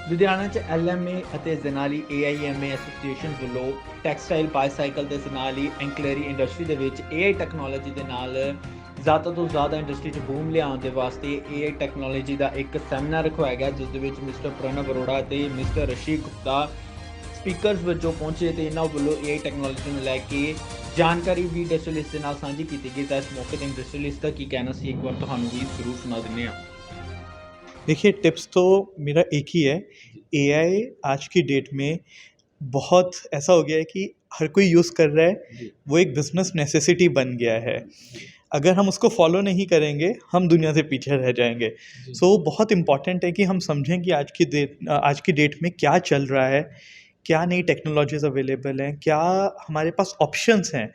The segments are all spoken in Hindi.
ਲੁਧਿਆਣਾ 'ਚ LMA ਅਤੇ ਇਸ ਦੇ ਨਾਲ ਹੀ AIMA ਐਸੋਸੀਏਸ਼ਨ ਵੱਲੋਂ ਟੈਕਸਟਾਈਲ, ਬਾਈਸਾਈਕਲ ਤੇ ਇਸ ਨਾਲ ਹੀ ਐਂਕਲਰੀ ਇੰਡਸਟਰੀ ਦੇ ਵਿੱਚ AI ਟੈਕਨੋਲੋਜੀ ਦੇ ਨਾਲ ਜ਼ਿਆਦਾ ਤੋਂ ਜ਼ਿਆਦਾ ਇੰਡਸਟਰੀ 'ਚ ਬੂਮ ਲਿਆਉਣ ਦੇ ਵਾਸਤੇ AI ਟੈਕਨੋਲੋਜੀ ਦਾ ਇੱਕ ਸੈਮੀਨਾਰ ਰਖਵਾਇਆ ਗਿਆ, ਜਿਸ ਦੇ ਵਿੱਚ ਮਿਸਟਰ ਪ੍ਰਣਵ ਅਰੋੜਾ ਅਤੇ ਮਿਸਟਰ ਰਸ਼ੀਕ ਗੁਪਤਾ ਸਪੀਕਰਸ ਵਜੋਂ ਪਹੁੰਚੇ ਤੇ ਇਹਨਾਂ ਵੱਲੋਂ AI ਟੈਕਨੋਲੋਜੀ ਨੂੰ ਲੈ ਕੇ ਜਾਣਕਾਰੀ ਵੀ ਇੰਡਸਟਰੀਅਲਿਸਟ ਦੇ ਨਾਲ ਸਾਂਝੀ ਕੀਤੀ गई। ਤਾਂ ਇਸ ਮੌਕੇ ਤੇ ਇੰਡਸਟਰੀਅਲਿਸਟ ਦਾ ਕੀ ਕਹਿਣਾ ਸੀ, ਇੱਕ ਵਾਰ ਤੁਹਾਨੂੰ ਵੀ ਜ਼ਰੂਰ ਸੁਣਾ ਦਿੰਦੇ ਹਾਂ। देखिए, टिप्स तो मेरा एक ही है। एआई आज की डेट में बहुत ऐसा हो गया है कि हर कोई यूज़ कर रहा है, वो एक बिज़नेस नेसेसिटी बन गया है। अगर हम उसको फॉलो नहीं करेंगे, हम दुनिया से पीछे रह जाएंगे। सो बहुत इम्पॉर्टेंट है कि हम समझें कि आज की डेट में क्या चल रहा है, क्या नई टेक्नोलॉजीज़ अवेलेबल हैं, क्या हमारे पास ऑप्शंस हैं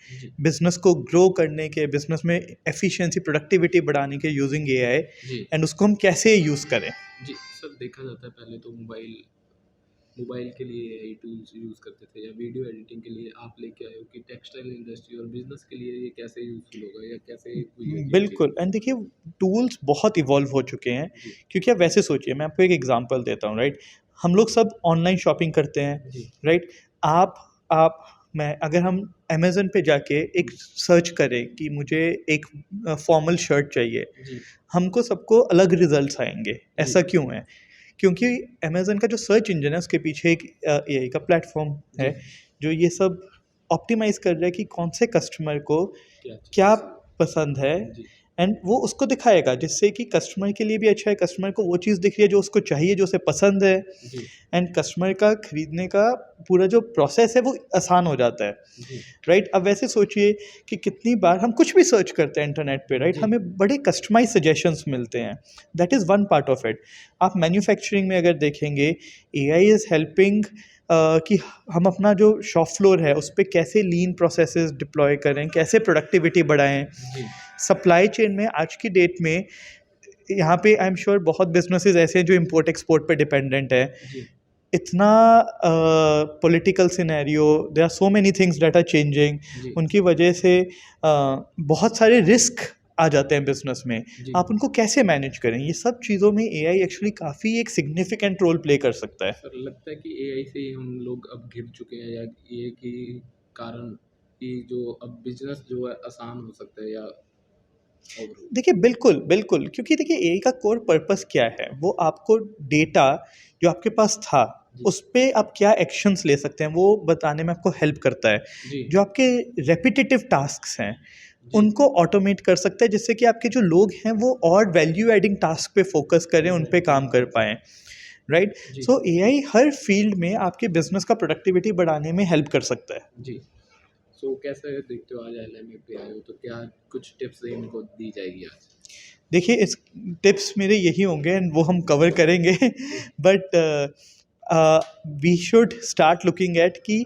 बिज़नेस को ग्रो करने के, बिज़नेस में एफिशिएंसी, प्रोडक्टिविटी बढ़ाने के यूजिंग एआई, एंड उसको हम कैसे यूज़ करें। जी सर, देखा जाता है पहले तो मोबाइल के लिए एआई टूल्स यूज़ करते थे, या वीडियो एडिटिंग के लिए आप लेके आए हो कि टेक्सटाइल इंडस्ट्री और बिजनेस के लिए ये कैसे यूज़फुल होगा या कैसे हुई है ये बिल्कुल। एंड देखिए, टूल्स बहुत इवॉल्व हो चुके हैं, चीज़? जी क्योंकि आप वैसे सोचिए, मैं आपको एक एग्जांपल देता हूँ, राइट। हम लोग सब ऑनलाइन शॉपिंग करते हैं, जी राइट। आप मैं अगर हम अमेज़न पे जाके एक सर्च करें कि मुझे एक फॉर्मल शर्ट चाहिए, जी हमको सबको अलग रिजल्ट्स आएंगे। ऐसा जी क्यों है? क्योंकि अमेज़न का जो सर्च इंजन है, उसके पीछे एक एआई का प्लेटफॉर्म है, जी जो ये सब ऑप्टिमाइज़ कर रहा है कि कौन से कस्टमर को क्या क्या चीज़? पसंद है, जी एंड वो उसको दिखाएगा, जिससे कि कस्टमर के लिए भी अच्छा है। कस्टमर को वो चीज़ दिख रही है जो उसको चाहिए, जो उसे पसंद है, जी एंड कस्टमर का खरीदने का पूरा जो प्रोसेस है वो आसान हो जाता है, जी राइट। अब वैसे सोचिए कि कितनी बार हम कुछ भी सर्च करते हैं इंटरनेट पे, राइट, जी हमें बड़े कस्टमाइज सजेशंस मिलते हैं। That is one part of it. आप मैन्युफैक्चरिंग में अगर देखेंगे, एआई इज़ हेल्पिंग कि हम अपना जो शॉप फ्लोर है उस पे कैसे लीन प्रोसेसेस डिप्लॉय करें, कैसे प्रोडक्टिविटी बढ़ाएं। जी सप्लाई चेन में आज की डेट में यहाँ पे आई एम श्योर बहुत बिजनेसेस ऐसे हैं जो इंपोर्ट एक्सपोर्ट पे डिपेंडेंट है। जी इतना political scenario, there are so many things that are changing. जी उनकी वजह से बहुत सारे रिस्क आ जाते हैं बिजनेस में। जी आप उनको कैसे मैनेज करें, ये सब चीज़ों में एआई एक्चुअली काफ़ी एक सिग्निफिकेंट रोल प्ले कर सकता है। सर, लगता है कि एआई से ही हम लोग अब घिर चुके हैं, या ये के कारण कि जो अब बिजनेस जो है आसान हो सकता है या और देखिए, बिल्कुल, बिल्कुल, क्योंकि देखिए एआई का कोर पर्पस क्या है? वो आपको डेटा जो आपके पास था, जी उस पे आप क्या एक्शंस ले सकते हैं, वो बताने में आपको हेल्प करता है। जी जो आपके रेपिटिटिव टास्क्स हैं, जी उनको ऑटोमेट कर सकता है, जिससे कि आपके जो लोग हैं, वो और वैल्यू एडिंग टास्क पे फ़ोकस करें, उन पे काम कर पाएँ, राइट? जी सो एआई हर फ़ील्ड में आपके बिज़नेस का प्रोडक्टिविटी बढ़ाने में हेल्प कर सकता है। जी। सो कैसे देखते हो, आज एलएमए पे आए हो तो क्या कुछ टिप्स इनको दी जाएगी आज? देखिए, इस टिप्स मेरे यही होंगे, एंड वो हम कवर करेंगे जी but we should start looking at कि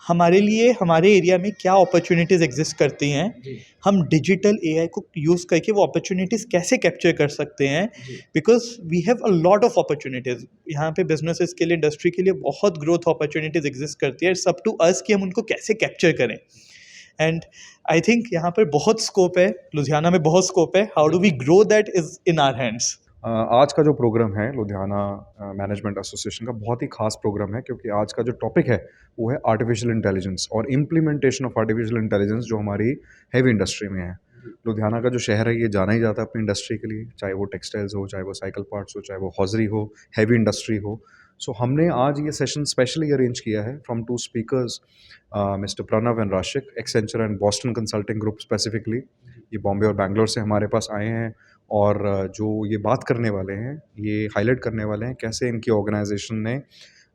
हमारे लिए हमारे एरिया में क्या अपॉर्चुनिटीज़ एग्जिस्ट करती हैं। जी हम डिजिटल एआई को यूज़ करके वो अपॉर्चुनिटीज़ कैसे कैप्चर कर सकते हैं, जी because we have a lot of opportunities यहाँ पे बिजनेसेस के लिए, इंडस्ट्री के लिए बहुत ग्रोथ अपॉर्चुनिटीज़ एग्जिस्ट करती है। इट्स अप टू अस कि हम उनको कैसे कैप्चर करें। एंड आई थिंक यहाँ पर बहुत स्कोप है, लुधियाना में बहुत स्कोप है। How do we grow that is in our hands. आज का जो प्रोग्राम है लुधियाना मैनेजमेंट एसोसिएशन का बहुत ही खास प्रोग्राम है, क्योंकि आज का जो टॉपिक है वो है आर्टिफिशियल इंटेलिजेंस और इम्प्लीमेंटेशन ऑफ आर्टिफिशियल इंटेलिजेंस जो हमारी हैवी इंडस्ट्री में है। लुधियाना का जो शहर है ये जाना ही जाता है अपनी इंडस्ट्री के लिए, चाहे वो टेक्सटाइल्स हो, चाहे वो साइकिल पार्ट्स हो, चाहे वो हॉजरी हो, हैवी इंडस्ट्री हो। सो हमने आज ये सेशन स्पेशली अरेंज किया है from two speakers, mister Pranav and Rashik, Accenture and Boston Consulting Group specifically. ये बॉम्बे और बैंगलोर से हमारे पास आए हैं, और जो ये बात करने वाले हैं, ये हाईलाइट करने वाले हैं कैसे इनकी ऑर्गेनाइजेशन ने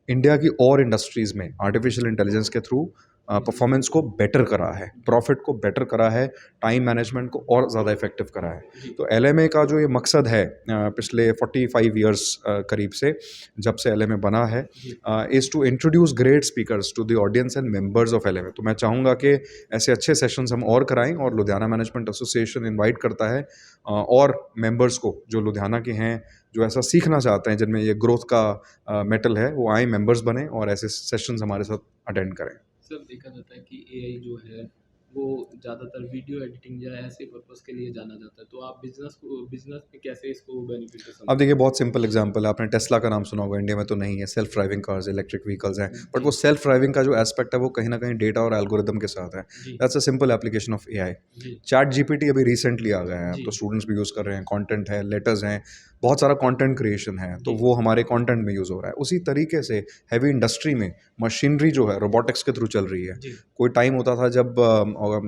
इंडिया की और इंडस्ट्रीज़ में आर्टिफिशियल इंटेलिजेंस के थ्रू परफॉर्मेंस को बेटर करा है, प्रॉफिट को बेटर करा है, टाइम मैनेजमेंट को और ज़्यादा इफेक्टिव करा है। तो एलएमए का जो ये मकसद है पिछले 45 ईयर्स करीब से, जब से एलएमए बना है, is to introduce great speakers to the audience and members of LMA. तो मैं चाहूँगा कि ऐसे अच्छे सेशंस हम और कराएं, और लुधियाना मैनेजमेंट एसोसिएशन इनवाइट करता है और मेंबर्स को जो लुधियाना के हैं, जो ऐसा सीखना चाहते हैं, जिनमें ये ग्रोथ का मेटल है, वो आए, मेंबर्स बने और ऐसे सेशंस हमारे साथ अटेंड करें। सर, देखा जाता है कि एआई जो है वो ज़्यादातर वीडियो एडिटिंग या ऐसे पर्पस के लिए जाना जाता है, तो आप बिजनेस में कैसे इसको बेनिफिट समझते अब देखिए बहुत सिंपल एग्जांपल है, आपने टेस्ला का नाम सुना होगा, इंडिया में तो नहीं है, self driving cars electric vehicles हैं, बट वो सेल्फ ड्राइविंग का जो एस्पेक्ट है वो कहीं ना कहीं डेटा और एल्गोरिदम के साथ है। जी that's a simple application of AI. जी चैट जीपीटी अभी रिसेंटली आ गया है, जी तो स्टूडेंट्स भी यूज़ कर रहे हैं, कंटेंट है, लेटर्स हैं, बहुत सारा कंटेंट क्रिएशन है, तो जी वो हमारे कंटेंट में यूज़ हो रहा है। उसी तरीके से हैवी इंडस्ट्री में मशीनरी जो है रोबोटिक्स के थ्रू चल रही है। जी कोई टाइम होता था जब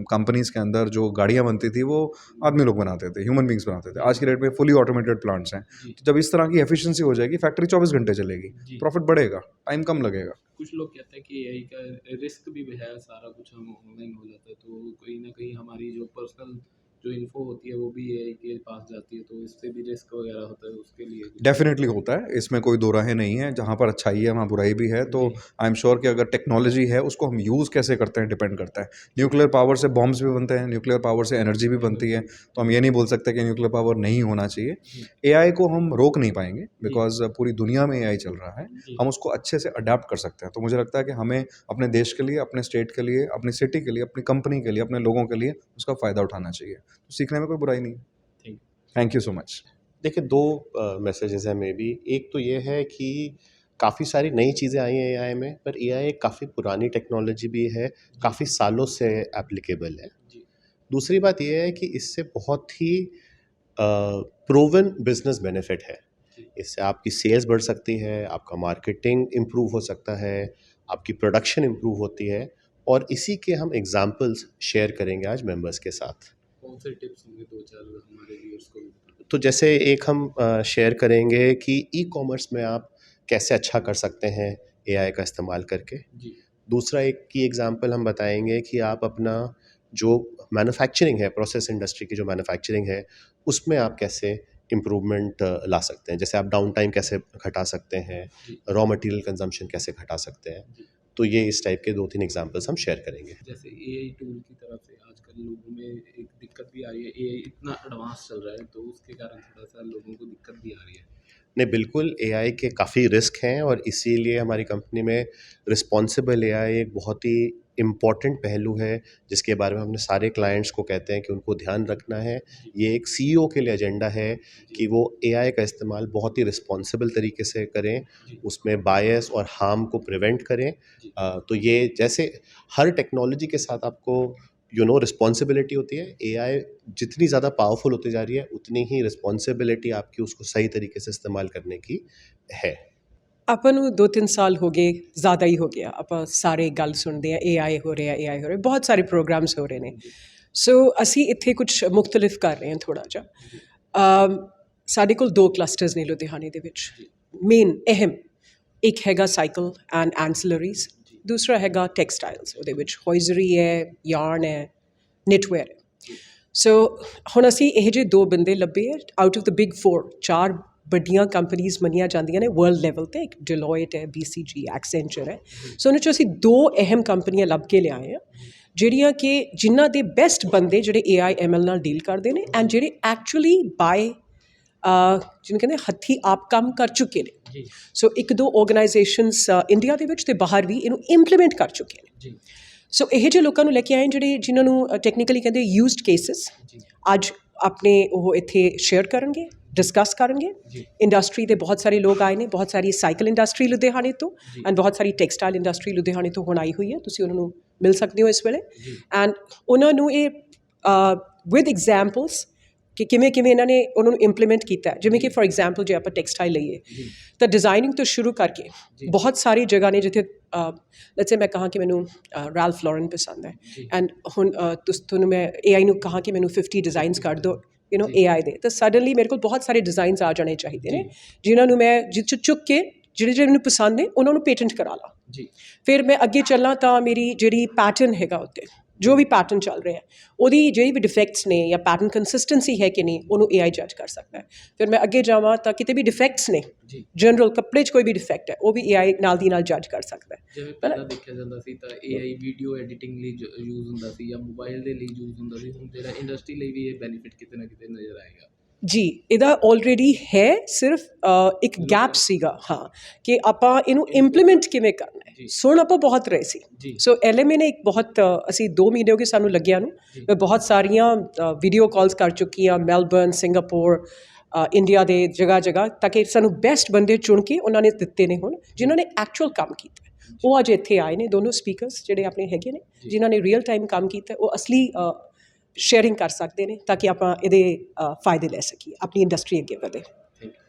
कंपनीज के अंदर जो गाड़ियाँ बनती थी वो आदमी लोग बनाते थे, ह्यूमन बींग्स बनाते थे। आज की डेट में फुली ऑटोमेटेड प्लांट्स हैं। जी तो जब इस तरह की एफिशिएंसी हो जाएगी, फैक्ट्री 24 घंटे चलेगी, जी प्रॉफिट बढ़ेगा, टाइम कम लगेगा। कुछ लोग कहते हैं कि एआई का रिस्क भी है, सारा कुछ हम ऑनलाइन हो जाता है, तो कहीं ना कहीं हमारी जो पर्सनल जो इन्फो होती है वो भी एआई के पास जाती है, तो इससे भी रिस्क वगैरह होता है, उसके लिए कुछ डेफिनेटली होता है, इसमें कोई दो राहें नहीं है। जहाँ पर अच्छाई है वहाँ बुराई भी है। तो जी आई एम श्योर कि अगर टेक्नोलॉजी है उसको हम यूज़ कैसे करते हैं डिपेंड करता है। न्यूक्लियर पावर से बॉम्ब्स भी बनते हैं, न्यूक्लियर पावर से एनर्जी भी बनती है, तो हम ये नहीं बोल सकते कि न्यूक्लियर पावर नहीं होना चाहिए। जी एआई को हम रोक नहीं पाएंगे बिकॉज पूरी दुनिया में एआई चल रहा है। जी हम उसको अच्छे से अडेप्ट कर सकते हैं। तो मुझे लगता है कि हमें अपने देश के लिए, अपने स्टेट के लिए, अपनी सिटी के लिए, अपनी कंपनी के लिए, अपने लोगों के लिए उसका फ़ायदा उठाना चाहिए। तो सीखने में कोई बुराई नहीं है। Thank thank you so much. देखिए 2 मैसेजेस हैं मे बी। एक तो ये है कि काफ़ी सारी नई चीज़ें आई हैं एआई में, पर एआई एक काफ़ी पुरानी टेक्नोलॉजी भी है, काफ़ी सालों से एप्लीकेबल है। जी दूसरी बात ये है कि इससे बहुत ही प्रूवन बिजनेस बेनिफिट है। जी इससे आपकी सेल्स बढ़ सकती है, आपका मार्केटिंग इम्प्रूव हो सकता है, आपकी प्रोडक्शन इम्प्रूव होती है, और इसी के हम एग्जांपल्स शेयर करेंगे आज मेंबर्स के साथ। कौन से टिप्स होंगे दो चार हमारे व्यूअर्स को भी बता तो जैसे एक हम शेयर करेंगे कि ई कॉमर्स में आप कैसे अच्छा कर सकते हैं एआई का इस्तेमाल करके। जी दूसरा एक की एग्जांपल हम बताएंगे कि आप अपना जो मैन्युफैक्चरिंग है, प्रोसेस इंडस्ट्री की जो मैन्युफैक्चरिंग है, उसमें आप कैसे इम्प्रूवमेंट ला सकते हैं। जैसे आप डाउन टाइम कैसे घटा सकते हैं, जी रॉ मटेरियल कंजम्पशन कैसे घटा सकते हैं। जी तो ये इस टाइप के 2-3 एग्जांपल्स हम शेयर करेंगे। जैसे एआई टूल की तरफ से आजकल लोगों में एक दिक्कत भी आ रही है, एआई इतना एडवांस चल रहा है तो उसके कारण थोड़ा सा लोगों को दिक्कत भी आ रही है। नहीं, बिल्कुल एआई के काफ़ी रिस्क हैं, और इसीलिए हमारी कंपनी में रिस्पॉन्सिबल एआई एक बहुत ही इम्पॉर्टेंट पहलू है, जिसके बारे में हमने सारे क्लाइंट्स को कहते हैं कि उनको ध्यान रखना है। ये एक सीईओ के लिए एजेंडा है कि वो एआई का इस्तेमाल बहुत ही रिस्पॉन्सिबल तरीके से करें, जी उसमें बायस और हार्म को प्रिवेंट करें। जी तो ये जैसे हर टेक्नोलॉजी के साथ आपको रिस्पॉन्सिबिलिटी होती है, एआई जितनी ज़्यादा पावरफुल होती जा रही है, उतनी ही रिस्पॉन्सिबिलिटी आपकी उसको सही तरीके से इस्तेमाल करने की है। ਆਪਾਂ ਨੂੰ 2-3 ਸਾਲ ਹੋ ਗਏ, ਜ਼ਿਆਦਾ ਹੀ ਹੋ ਗਿਆ, ਆਪਾਂ ਸਾਰੇ ਗੱਲ ਸੁਣਦੇ ਹਾਂ AI ਹੋ ਰਿਹਾ, AI ਹੋ ਰਿਹਾ, ਬਹੁਤ ਸਾਰੇ ਪ੍ਰੋਗਰਾਮਸ ਹੋ ਰਹੇ ਨੇ। ਸੋ ਅਸੀਂ ਇੱਥੇ ਕੁਛ ਮੁਖਤਲਿਫ ਕਰ ਰਹੇ ਹਾਂ ਥੋੜ੍ਹਾ ਜਿਹਾ। ਸਾਡੇ ਕੋਲ 2 ਕਲਸਟਰਸ ਨੇ ਲੁਧਿਆਣੇ ਦੇ ਵਿੱਚ, ਮੇਨ ਅਹਿਮ। ਇੱਕ ਹੈਗਾ ਸਾਈਕਲ ਐਂਡ ਐਂਸਲਰੀਜ਼, ਦੂਸਰਾ ਹੈਗਾ ਟੈਕਸਟਾਈਲਸ, ਉਹਦੇ ਵਿੱਚ ਹੋਇਜ਼ਰੀ ਹੈ, ਯਾਰਨ ਹੈ, ਨਿਟਵੇਅਰ ਹੈ। ਸੋ ਹੁਣ ਅਸੀਂ ਇਹੋ ਜਿਹੇ 2 ਬੰਦੇ ਲੱਭੇ ਹੈ ਆਊਟ ਆਫ ਦ ਬਿਗ 4, 4 ਵੱਡੀਆਂ ਕੰਪਨੀਜ਼ ਮੰਨੀਆਂ ਜਾਂਦੀਆਂ ਨੇ ਵਰਲਡ ਲੈਵਲ 'ਤੇ। ਇੱਕ ਡਿਲੋਇਟ ਹੈ, BCG, ਐਕਸੈਂਚਰ ਹੈ। ਸੋ ਉਹਨਾਂ 'ਚੋਂ ਅਸੀਂ 2 ਅਹਿਮ ਕੰਪਨੀਆਂ ਲੱਭ ਕੇ ਲਿਆਏ ਹਾਂ, ਜਿਹੜੀਆਂ ਕਿ ਜਿਨ੍ਹਾਂ ਦੇ ਬੈਸਟ ਬੰਦੇ ਜਿਹੜੇ AI ML ਨਾਲ ਡੀਲ ਕਰਦੇ ਨੇ, ਐਂਡ ਜਿਹੜੇ ਐਕਚੁਅਲੀ ਬਾਏ ਜਿਹਨੂੰ ਕਹਿੰਦੇ ਹੱਥੀਂ ਆਪ ਕੰਮ ਕਰ ਚੁੱਕੇ ਨੇ। ਜੀ ਸੋ 1-2 ਆਰਗੇਨਾਈਜੇਸ਼ਨਸ ਇੰਡੀਆ ਦੇ ਵਿੱਚ ਅਤੇ ਬਾਹਰ ਵੀ ਇਹਨੂੰ ਇੰਪਲੀਮੈਂਟ ਕਰ ਚੁੱਕੇ ਨੇ। ਜੀ ਸੋ ਇਹੋ ਜਿਹੇ ਲੋਕਾਂ ਨੂੰ ਲੈ ਕੇ ਆਏ ਜਿਹੜੇ ਜਿਨ੍ਹਾਂ ਨੂੰ ਟੈਕਨੀਕਲੀ ਕਹਿੰਦੇ ਯੂਜ਼ਡ ਕੇਸਿਸ, ਜੀ ਅੱਜ ਆਪਣੇ ਉਹ ਇੱਥੇ ਸ਼ੇਅਰ ਕਰਨਗੇ, ਡਿਸਕਸ ਕਰਨਗੇ। ਜੀ ਇੰਡਸਟਰੀ ਦੇ ਬਹੁਤ ਸਾਰੇ ਲੋਕ ਆਏ ਨੇ, ਬਹੁਤ ਸਾਰੀ ਸਾਈਕਲ ਇੰਡਸਟਰੀ ਲੁਧਿਆਣੇ ਤੋਂ, ਜੀ। ਐਂਡ ਬਹੁਤ ਸਾਰੀ ਟੈਕਸਟਾਈਲ ਇੰਡਸਟਰੀ ਲੁਧਿਆਣੇ ਤੋਂ ਹੁਣ ਆਈ ਹੋਈ ਹੈ। ਤੁਸੀਂ ਉਹਨਾਂ ਨੂੰ ਮਿਲ ਸਕਦੇ ਹੋ ਇਸ ਵੇਲੇ, ਜੀ ਐਂਡ ਉਹਨਾਂ ਨੂੰ ਇਹ ਵਿਦ ਐਗਜ਼ਾਮਪਲਸ ਕਿ ਕਿਵੇਂ ਕਿਵੇਂ ਇਹਨਾਂ ਨੇ ਉਹਨਾਂ ਨੂੰ ਇੰਪਲੀਮੈਂਟ ਕੀਤਾ ਹੈ। ਜਿਵੇਂ ਕਿ ਫੋਰ ਐਗਜ਼ਾਮਪਲ ਜੇ ਆਪਾਂ ਟੈਕਸਟਾਈਲ ਲਈਏ ਜੀ ਤਾਂ ਡਿਜ਼ਾਈਨਿੰਗ ਤੋਂ ਸ਼ੁਰੂ ਕਰਕੇ ਜੀ। ਬਹੁਤ ਸਾਰੀ ਜਗ੍ਹਾ ਨੇ ਜਿੱਥੇ ਲੈਟਸ ਸੇ ਮੈਂ ਕਹਾਂ ਕਿ ਮੈਨੂੰ ਰੈਲਫ ਲੌਰਨ ਪਸੰਦ ਹੈ, ਜੀ ਐਂਡ ਹੁਣ ਤੁਹਾਨੂੰ ਮੈਂ AI ਨੂੰ ਕਹਾਂ ਕਿ ਮੈਨੂੰ 50 ਡਿਜ਼ਾਈਨਸ ਕੱਢ ਦਿਓ ਜੀ। AI ਦੇ, ਤਾਂ ਸਡਨਲੀ ਮੇਰੇ ਕੋਲ ਬਹੁਤ ਸਾਰੇ ਡਿਜ਼ਾਈਨਸ ਆ ਜਾਣੇ ਚਾਹੀਦੇ ਨੇ, ਜੀ। ਜਿਨ੍ਹਾਂ ਨੂੰ ਮੈਂ ਚੁੱਕ ਕੇ ਜਿਹੜੇ ਮੈਨੂੰ ਪਸੰਦ ਨੇ ਉਹਨਾਂ ਨੂੰ ਪੇਟੈਂਟ ਕਰਾ ਲਾਂ। ਜੀ ਫਿਰ ਮੈਂ ਅੱਗੇ ਚੱਲਾਂ ਤਾਂ ਮੇਰੀ ਜਿਹੜੀ ਪੈਟਰਨ ਹੈਗਾ ਉੱਤੇ, ਜੋ ਵੀ ਪੈਟਰਨ ਚੱਲ ਰਿਹਾ ਉਹਦੀ ਜਿਹੜੀ ਵੀ ਡਿਫੈਕਟਸ ਨੇ ਜਾਂ ਪੈਟਰਨ ਕੰਸਿਸਟੈਂਸੀ ਹੈ ਕਿ ਨਹੀਂ, ਉਹਨੂੰ AI ਜੱਜ ਕਰ ਸਕਦਾ ਹੈ। ਫਿਰ ਮੈਂ ਅੱਗੇ ਜਾਵਾਂ ਤਾਂ ਕਿਤੇ ਵੀ ਡਿਫੈਕਟਸ ਨੇ, ਜੀ ਜਨਰਲ ਕੱਪੜੇ 'ਚ ਕੋਈ ਵੀ ਡਿਫੈਕਟ ਹੈ, ਉਹ ਵੀ AI ਨਾਲ ਦੀ ਨਾਲ ਜੱਜ ਕਰ ਸਕਦਾ ਹੈ। ਜਿਵੇਂ ਪਹਿਲਾਂ ਦੇਖਿਆ ਜਾਂਦਾ ਸੀ ਤਾਂ AI ਵੀਡੀਓ ਐਡੀਟਿੰਗ ਲਈ ਯੂਜ਼ ਹੁੰਦਾ ਸੀ ਜਾਂ ਮੋਬਾਈਲ ਦੇ ਲਈ ਯੂਜ਼ ਹੁੰਦਾ ਸੀ, ਹੁਣ ਜਿਹੜਾ ਇੰਡਸਟਰੀ ਲਈ ਵੀ ਇਹ ਬੈਨੀਫਿਟ ਕਿਤੇ ਨਾ ਕਿਤੇ ਨਜ਼ਰ ਆਏਗਾ। ਜੀ ਇਹਦਾ ਆਲਰੇਡੀ ਹੈ, ਸਿਰਫ ਇੱਕ ਗੈਪ ਸੀਗਾ ਹਾਂ ਕਿ ਆਪਾਂ ਇਹਨੂੰ ਇੰਪਲੀਮੈਂਟ ਕਿਵੇਂ ਕਰਨਾ ਹੈ। ਸੁਣ ਆਪਾਂ ਬਹੁਤ ਰਹੇ ਸੀ। ਸੋ LMA ਨੇ ਇੱਕ ਬਹੁਤ ਅਸੀਂ 2 ਮਹੀਨੇ ਹੋ ਗਏ ਸਾਨੂੰ ਲੱਗਿਆ ਨੂੰ, ਮੈਂ ਬਹੁਤ ਸਾਰੀਆਂ ਵੀਡੀਓ ਕਾਲਸ ਕਰ ਚੁੱਕੀ ਹਾਂ ਮੈਲਬਰਨ, ਸਿੰਗਾਪੁਰ, ਇੰਡੀਆ ਦੇ ਜਗ੍ਹਾ ਤਾਂ ਕਿ ਸਾਨੂੰ ਬੈਸਟ ਬੰਦੇ ਚੁਣ ਕੇ ਉਹਨਾਂ ਨੇ ਦਿੱਤੇ ਨੇ ਹੁਣ, ਜਿਨ੍ਹਾਂ ਨੇ ਐਕਚੁਅਲ ਕੰਮ ਕੀਤਾ। ਉਹ ਅੱਜ ਇੱਥੇ ਆਏ ਨੇ ਦੋਨੋਂ ਸਪੀਕਰਸ ਜਿਹੜੇ ਆਪਣੇ ਹੈਗੇ ਨੇ, ਜਿਨ੍ਹਾਂ ਨੇ ਰੀਅਲ ਟਾਈਮ ਕੰਮ ਕੀਤਾ। ਉਹ ਅਸਲੀ ਸ਼ੇਅਰਿੰਗ ਕਰ ਸਕਦੇ ਨੇ ਤਾਂ ਕਿ ਆਪਾਂ ਇਹਦੇ ਫਾਇਦੇ ਲੈ ਸਕੀਏ, ਆਪਣੀ ਇੰਡਸਟਰੀ ਅੱਗੇ ਵਧੇ।